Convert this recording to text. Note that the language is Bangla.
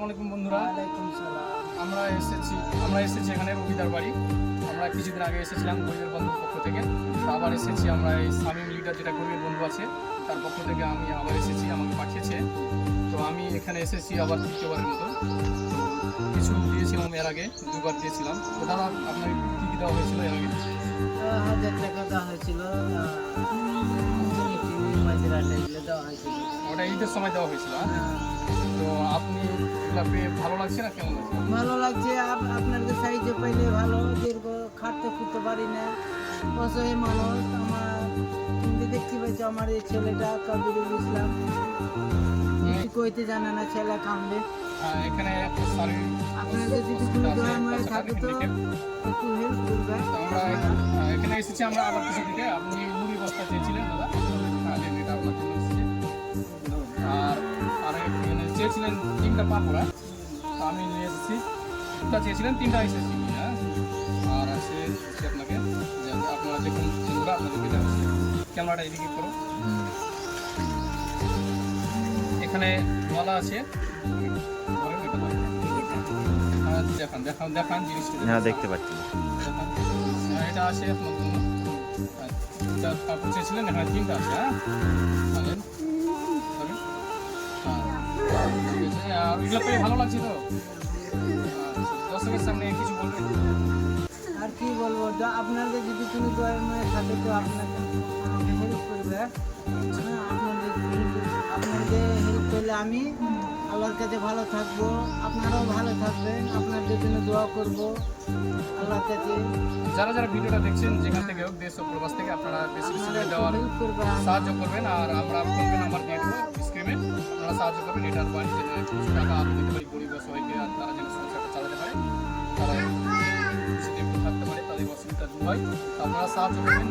আলাইকুম বন্ধুরা। ওয়ালাইকুম সালাম। আমরা এসেছি এখানে রবিদার বাড়ি। আমরা কিছুদিন আগে এসেছিলাম গরিবের বন্ধুর পক্ষ থেকে। তো আবার এসেছি আমরা এই শামীম লিডার, যেটা গরিবের বন্ধু আছে, তার পক্ষ থেকে আমি আবার এসেছি, আমাকে পাঠিয়েছে। তো আমি এখানে এসেছি আবার তৃতীয়বারের মতো। কিছু দিয়েছিলাম এর আগে, দুবার দিয়েছিলাম। তো দাদা, আপনার কী কী দেওয়া হয়েছিল এর আগে? 1000 টাকা দেওয়া হয়েছিল, এগুলো দেওয়া হয়েছিল। ওটা ঈদের সময় দেওয়া হয়েছিল, হ্যাঁ? তো আপনি এগুলো পেয়ে ভালো লাগছে না কেমন লাগছে? ভালো লাগছে। আপনাদের সাইজে পাইলে ভালো। দীর্ঘ খাটতে খুঁজতে পারি না, অসহায় মানুষ। আমার কিন্তু দেখতে পাচ্ছি আমার এই ছেলেটা কাবিরুল ইসলাম কিছু কইতে জানে না, ছেলে কামবে। এখানে আপনার যদি কিছু দয়াময় থাকে তো একটু হেল্প করবে। আমরা এখানে এসেছি আমরা আবার কিছু দিকে। আপনি মুড়ি বস্তা চেয়েছিলেন দাদা, এটা আপনার জন্য এসেছে। আর এখানে চেয়েছিলেন 3টা পাপড়া, তো আমি নিয়ে এসেছি। 2টা চেয়েছিলেন, 3টা এসেছি, হ্যাঁ। আর আছে আপনাকে যে আপনারা দেখুন, আপনাদের এটা ক্যামেরাটা এদিকে করো। এখানে মালা আছে, দেখান দেখান দেখান জিনিসটা। হ্যাঁ, দেখতে পাচ্ছি। এটা আছে আপনার জন্য। কাপড় চেয়েছিলেন, এখানে 3টা আছে, হ্যাঁ। আর এগুলো পেয়ে ভালো লাগছে তো? দর্শকের সামনে কিছু বলবেন? আর কি বলবো, আপনাদের যদি কোনো দয়াময় থাকে তো আপনাকে আমাকে হেল্প করবে। হ্যাঁ, আপনাদের হেল্প করলে আমি আল্লাহর কাছে ভালো থাকবো, আপনারাও ভালো থাকবেন। আপনাদের জন্য দোয়া করবো আল্লাহর কাছে। যারা যারা ভিডিওটা দেখছেন, যেখান থেকে হোক, দেশ ও প্রবাস থেকে, আপনারা বেশি বেশি করে দেওয়ার হেল্প করবেন, সাহায্য করবেন। আর আমরা ফোন নাম্বার দিয়ে দেবো স্ক্রিনে, আপনারা সাহায্য করবেন। এটার বাড়ি যেন কিছু টাকা আরও দিতে পারি গরিব সবাইকে, আর তারা যেন সংসারটা চালাতে পারে, তারা খুশিতে থাকতে পারে, তাদের অসুবিধা দূর হয়। আপনারা সাহায্য করবেন।